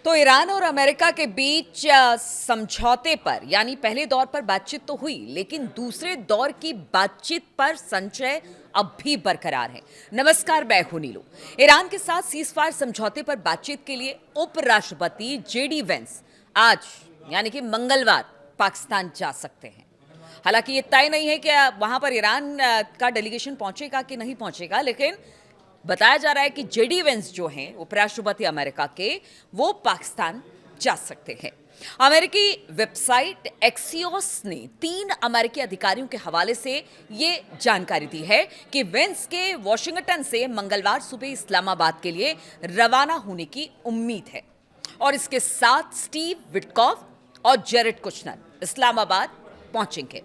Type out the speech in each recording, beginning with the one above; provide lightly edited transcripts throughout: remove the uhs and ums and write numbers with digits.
तो ईरान और अमेरिका के बीच समझौते पर यानी पहले दौर पर बातचीत तो हुई, लेकिन दूसरे दौर की बातचीत पर संशय अब भी बरकरार है। नमस्कार, मैं हूं नीलू। ईरान के साथ सीजफायर समझौते पर बातचीत के लिए उपराष्ट्रपति जेडी वेंस आज यानी कि मंगलवार पाकिस्तान जा सकते हैं। हालांकि ये तय नहीं है कि वहां पर ईरान का डेलीगेशन पहुंचेगा कि नहीं पहुंचेगा, लेकिन बताया जा रहा है कि जेडी वेंस जो हैं उपराष्ट्रपति अमेरिका के, वो पाकिस्तान जा सकते हैं। अमेरिकी वेबसाइट एक्सियोस ने 3 अमेरिकी अधिकारियों के हवाले से ये जानकारी दी है कि वेंस के वॉशिंगटन से मंगलवार सुबह इस्लामाबाद के लिए रवाना होने की उम्मीद है और इसके साथ स्टीव विटकॉफ और जेरेड कुशनर इस्लामाबाद पहुंचेंगे।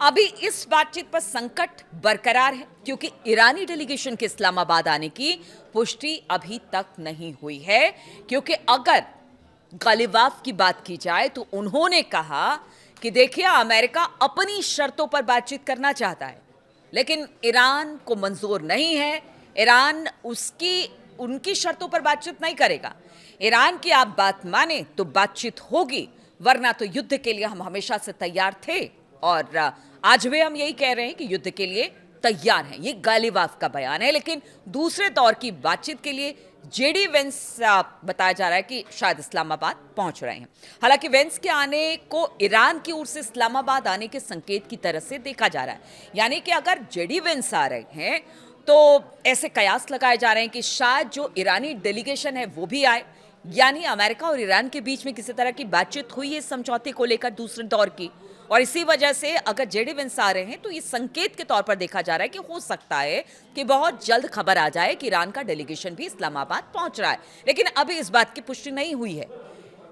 अभी इस बातचीत पर संकट बरकरार है क्योंकि ईरानी डेलीगेशन के इस्लामाबाद आने की पुष्टि अभी तक नहीं हुई है, क्योंकि अगर गालिबाफ की बात की जाए तो उन्होंने कहा कि देखिए, अमेरिका अपनी शर्तों पर बातचीत करना चाहता है लेकिन ईरान को मंजूर नहीं है। ईरान उनकी शर्तों पर बातचीत नहीं करेगा। ईरान की आप बात माने तो बातचीत होगी, वरना तो युद्ध के लिए हम हमेशा से तैयार थे और आज भी हम यही कह रहे हैं कि युद्ध के लिए तैयार हैं। ये गालिबाफ का बयान है, लेकिन दूसरे दौर की बातचीत के लिए जेडी वेंस बताया जा रहा है कि शायद इस्लामाबाद पहुंच रहे हैं। हालांकि वेंस के आने को ईरान की ओर से इस्लामाबाद आने के संकेत की तरह से देखा जा रहा है, यानी कि अगर जेडी वेंस आ रहे हैं तो ऐसे कयास लगाए जा रहे हैं कि शायद जो ईरानी डेलीगेशन है वो भी आए, यानी अमेरिका और ईरान के बीच में किसी तरह की बातचीत हुई है समझौते को लेकर दूसरे दौर की। और इसी वजह से अगर जेडी वेंस आ रहे हैं तो ये संकेत के तौर पर देखा जा रहा है कि हो सकता है कि बहुत जल्द खबर आ जाए कि ईरान का डेलीगेशन भी इस्लामाबाद पहुंच रहा है। लेकिन अभी इस बात की पुष्टि नहीं हुई है।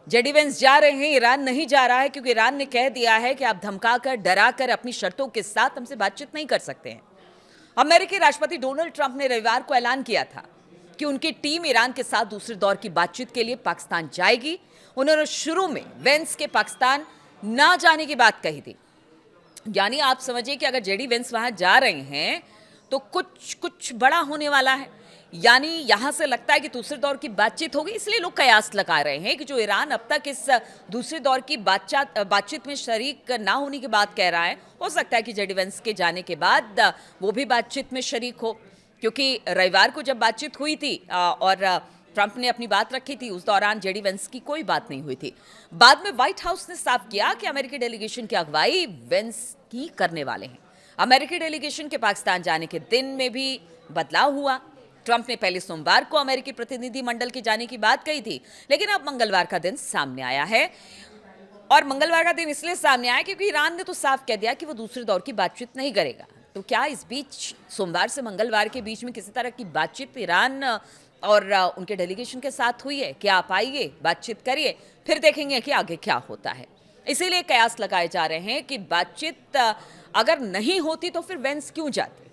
जेडी वेंस जा रहे हैं, ईरान नहीं जा रहा है, क्योंकि ईरान ने कह दिया है कि आप धमकाकर, डराकर अपनी शर्तों के साथ हमसे बातचीत नहीं कर सकते हैं। अमेरिकी राष्ट्रपति डोनाल्ड ट्रंप ने रविवार को ऐलान किया था कि उनकी टीम ईरान के साथ दूसरे दौर की बातचीत के लिए पाकिस्तान जाएगी। उन्होंने शुरू में वेंस के पाकिस्तान ना जाने की बात कही थी, यानी आप समझिए कि अगर जेडी वेंस वहां जा रहे हैं तो कुछ बड़ा होने वाला है। यानी यहां से लगता है कि दूसरे दौर की बातचीत होगी, इसलिए लोग कयास लगा रहे हैं कि जो ईरान अब तक इस दूसरे दौर की बातचीत में शरीक ना होने की बात कह रहा है, हो सकता है कि जेडी वेंस के जाने के बाद वो भी बातचीत में शरीक हो। क्योंकि रविवार को जब बातचीत हुई थी और ट्रंप ने अपनी बात रखी थी, उस दौरान जेडी वेंस की कोई बात नहीं हुई थी। बाद में व्हाइट हाउस ने साफ किया कि अमेरिकी डेलीगेशन की अगुवाई वेंस ही करने वाले हैं। अमेरिकी डेलीगेशन के पाकिस्तान जाने के दिन में भी बदलाव हुआ। ट्रंप ने पहले सोमवार को अमेरिकी प्रतिनिधि मंडल के जाने की बात कही थी, लेकिन अब मंगलवार का दिन सामने आया है। और मंगलवार का दिन इसलिए सामने आया क्योंकि ईरान ने तो साफ कह दिया कि वो दूसरे दौर की बातचीत नहीं करेगा। तो क्या इस बीच सोमवार से मंगलवार के बीच में किसी तरह की बातचीत ईरान और उनके डेलीगेशन के साथ हुई है? क्या आप आइए, बातचीत करिए, फिर देखेंगे कि आगे क्या होता है। इसीलिए कयास लगाए जा रहे हैं कि बातचीत अगर नहीं होती तो फिर वेंस क्यों जाते।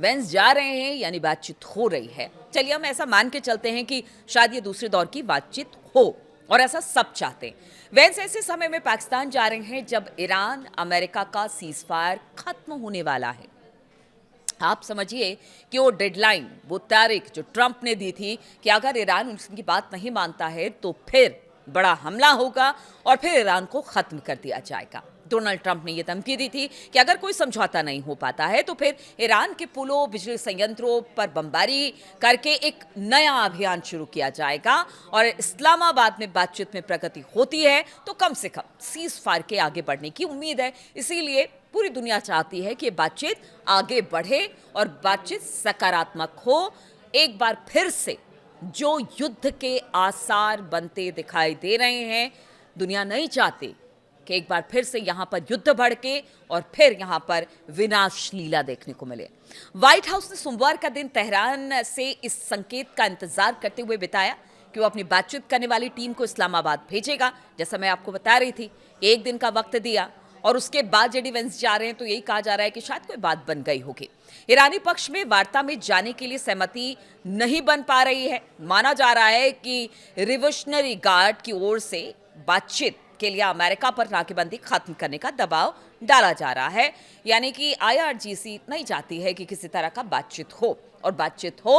वेंस जा रहे हैं यानी बातचीत हो रही है। चलिए हम ऐसा मान के चलते हैं कि शायद ये दूसरे दौर की बातचीत हो, और ऐसा सब चाहते हैं। वेंस ऐसे समय में पाकिस्तान जा रहे हैं जब ईरान अमेरिका का सीजफायर खत्म होने वाला है। आप समझिए कि वो डेडलाइन, वो तारीख जो ट्रंप ने दी थी कि अगर ईरान उनकी बात नहीं मानता है तो फिर बड़ा हमला होगा और फिर ईरान को खत्म कर दिया जाएगा। डोनाल्ड ट्रंप ने यह धमकी दी थी कि अगर कोई समझौता नहीं हो पाता है तो फिर ईरान के पुलों, बिजली संयंत्रों पर बमबारी करके एक नया अभियान शुरू किया जाएगा। और इस्लामाबाद में बातचीत में प्रगति होती है तो कम से कम सीज फायर के आगे बढ़ने की उम्मीद है। इसीलिए पूरी दुनिया चाहती है कि बातचीत आगे बढ़े और बातचीत सकारात्मक हो। एक बार फिर से जो युद्ध के आसार बनते दिखाई दे रहे हैं, दुनिया नहीं चाहती कि एक बार फिर से यहां पर युद्ध भड़के और फिर यहां पर विनाश लीला देखने को मिले। व्हाइट हाउस ने सोमवार का दिन तेहरान से इस संकेत का इंतजार करते हुए बिताया कि वो अपनी बातचीत करने वाली टीम को इस्लामाबाद भेजेगा। जैसा मैं आपको बता रही थी, एक दिन का वक्त दिया और उसके बाद जेडी वेंस जा रहे हैं तो यही कहा जा रहा है कि शायद कोई बात बन गई होगी। ईरानी पक्ष में वार्ता में जाने के लिए सहमति नहीं बन पा रही है। माना जा रहा है कि रिवोल्यूशनरी गार्ड की ओर से बातचीत के लिए अमेरिका पर नाकेबंदी खत्म करने का दबाव डाला जा रहा है, यानी कि आईआरजीसी नहीं चाहती है कि किसी तरह का बातचीत हो, और बातचीत हो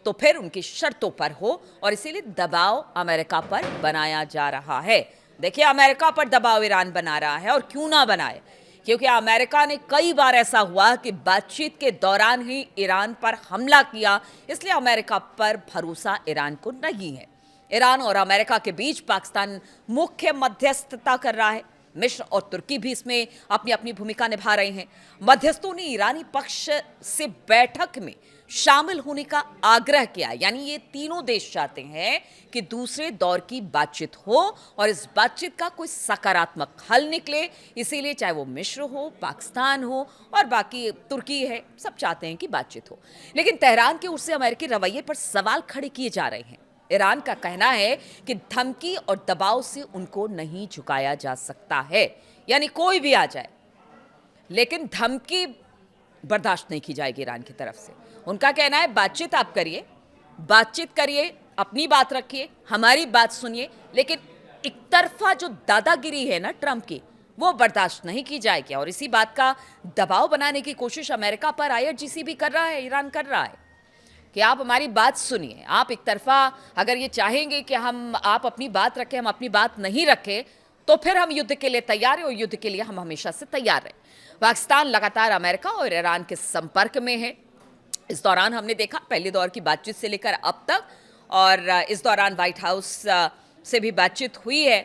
तो फिर उनकी शर्तों पर हो, और इसीलिए दबाव अमेरिका पर बनाया जा रहा है। देखिए, अमेरिका पर दबाव ईरान बना रहा है, और क्यों ना बनाए, क्योंकि अमेरिका ने कई बार ऐसा हुआ कि बातचीत के दौरान ही ईरान पर हमला किया, इसलिए अमेरिका पर भरोसा ईरान को नहीं है। ईरान और अमेरिका के बीच पाकिस्तान मुख्य मध्यस्थता कर रहा है। मिस्र और तुर्की भी इसमें अपनी अपनी भूमिका निभा रहे हैं। मध्यस्थों ने ईरानी पक्ष से बैठक में शामिल होने का आग्रह किया, यानी ये तीनों देश चाहते हैं कि दूसरे दौर की बातचीत हो और इस बातचीत का कोई सकारात्मक हल निकले। इसीलिए चाहे वो मिस्र हो, पाकिस्तान हो और बाकी तुर्की है, सब चाहते हैं कि बातचीत हो। लेकिन तेहरान की ओर से अमेरिकी रवैये पर सवाल खड़े किए जा रहे हैं। ईरान का कहना है कि धमकी और दबाव से उनको नहीं झुकाया जा सकता है, यानी कोई भी आ जाए, लेकिन धमकी बर्दाश्त नहीं की जाएगी ईरान की तरफ से। उनका कहना है बातचीत आप करिए, बातचीत करिए, अपनी बात रखिए, हमारी बात सुनिए, लेकिन एक तरफा जो दादागिरी है ना ट्रंप की, वो बर्दाश्त नहीं की जाएगी। और इसी बात का दबाव बनाने की कोशिश अमेरिका पर IRGC भी कर रहा है, ईरान कर रहा है कि आप हमारी बात सुनिए। आप एक तरफा अगर ये चाहेंगे कि आप अपनी बात रखें, हम अपनी बात नहीं रखें, तो फिर हम युद्ध के लिए तैयार हैं, और युद्ध के लिए हम हमेशा से तैयार रहे। पाकिस्तान लगातार अमेरिका और ईरान के संपर्क में है। इस दौरान हमने देखा पहले दौर की बातचीत से लेकर अब तक, और इस दौरान व्हाइट हाउस से भी बातचीत हुई है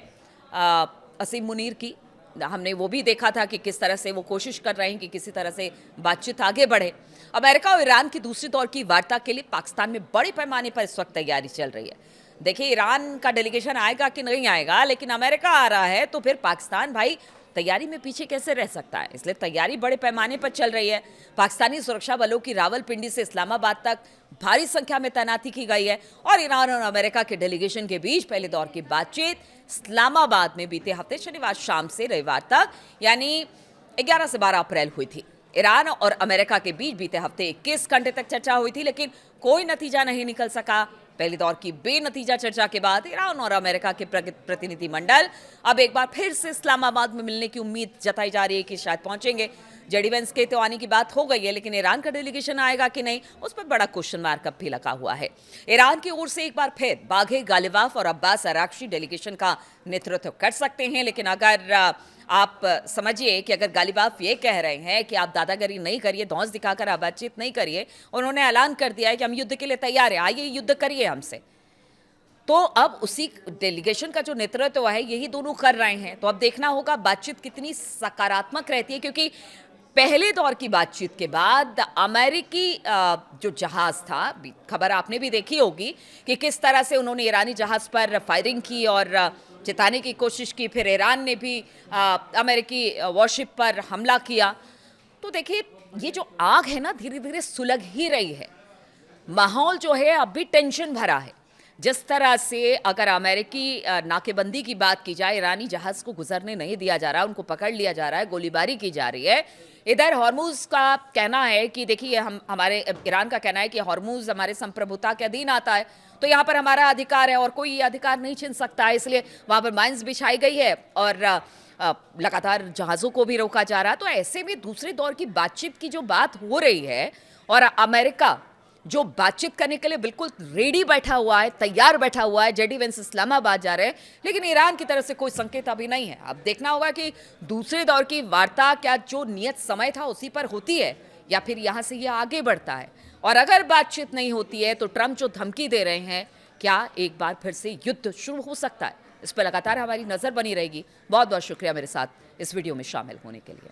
असीम मुनीर की। हमने वो भी देखा था कि किस तरह से वो कोशिश कर रहे हैं कि किसी तरह से बातचीत आगे बढ़े। अमेरिका और ईरान की दूसरी दौर की वार्ता के लिए पाकिस्तान में बड़े पैमाने पर इस वक्त तैयारी चल रही है। देखिए, ईरान का डेलीगेशन आएगा कि नहीं आएगा, लेकिन अमेरिका आ रहा है तो फिर पाकिस्तान भाई तैयारी में पीछे कैसे रह सकता है, इसलिए तैयारी बड़े पैमाने पर चल रही है। पाकिस्तानी सुरक्षा बलों की रावलपिंडी से इस्लामाबाद तक भारी संख्या में तैनाती की गई है, और ईरान और अमेरिका के डेलीगेशन के बीच पहले दौर की बातचीत इस्लामाबाद में बीते हफ्ते शनिवार शाम से रविवार तक, यानी 11 से 12 अप्रैल हुई थी। ईरान और अमेरिका के बीच बीते हफ्ते 21 घंटे तक चर्चा हुई थी, लेकिन कोई नतीजा नहीं निकल सका। पहले दौर की बेनतीजा चर्चा के बाद ईरान और अमेरिका के प्रतिनिधि मंडल अब एक बार फिर से इस्लामाबाद में मिलने की उम्मीद जताई जा रही है कि शायद पहुंचेंगे। जेडी वेंस के तो आने की बात हो गई है, लेकिन ईरान का डेलीगेशन आएगा कि नहीं, उस पर बड़ा क्वेश्चन मार्क अब भी लगा हुआ है। ईरान की ओर से एक बार फिर बाघे गालिबाफ और अब्बास अराक्ची डेलीगेशन का नेतृत्व कर सकते हैं, लेकिन अगर आप समझिए कि अगर गालिबाफ ये कह रहे हैं कि आप दादागिरी नहीं करिए, धौंस दिखाकर आप बातचीत नहीं करिए, उन्होंने ऐलान कर दिया है कि हम युद्ध के लिए तैयार हैं, आइए युद्ध करिए हमसे, तो अब उसी डेलीगेशन का जो नेतृत्व है यही दोनों कर रहे हैं। तो अब देखना होगा बातचीत कितनी सकारात्मक रहती है, क्योंकि पहले दौर की बातचीत के बाद अमेरिकी जो जहाज था, खबर आपने भी देखी होगी कि किस तरह से उन्होंने ईरानी जहाज पर फायरिंग की और चिताने की कोशिश की, फिर ईरान ने भी अमेरिकी वॉरशिप पर हमला किया। तो देखिए, ये जो आग है ना धीरे धीरे सुलग ही रही है। माहौल जो है अब भी टेंशन भरा है। जिस तरह से अगर अमेरिकी नाकेबंदी की बात की जाए, ईरानी जहाज को गुजरने नहीं दिया जा रहा, उनको पकड़ लिया जा रहा है, गोलीबारी की जा रही है। इधर हॉर्मुज का कहना है कि देखिए, हमारे ईरान का कहना है कि हॉर्मुज हमारे संप्रभुता के अधीन आता है, तो यहाँ पर हमारा अधिकार है और कोई ये अधिकार नहीं छीन सकता है, इसलिए वहाँ पर माइंस बिछाई गई है और लगातार जहाज़ों को भी रोका जा रहा है। तो ऐसे में दूसरे दौर की बातचीत की जो बात हो रही है, और अमेरिका जो बातचीत करने के लिए बिल्कुल रेडी बैठा हुआ है, तैयार बैठा हुआ है, जेडी वेंस इस्लामाबाद जा रहे हैं, लेकिन ईरान की तरफ से कोई संकेत अभी नहीं है। अब देखना होगा कि दूसरे दौर की वार्ता क्या जो नियत समय था उसी पर होती है, या फिर यहाँ से ये आगे बढ़ता है। और अगर बातचीत नहीं होती है तो ट्रंप जो धमकी दे रहे हैं, क्या एक बार फिर से युद्ध शुरू हो सकता है? इस पर लगातार हमारी नज़र बनी रहेगी। बहुत बहुत शुक्रिया मेरे साथ इस वीडियो में शामिल होने के लिए।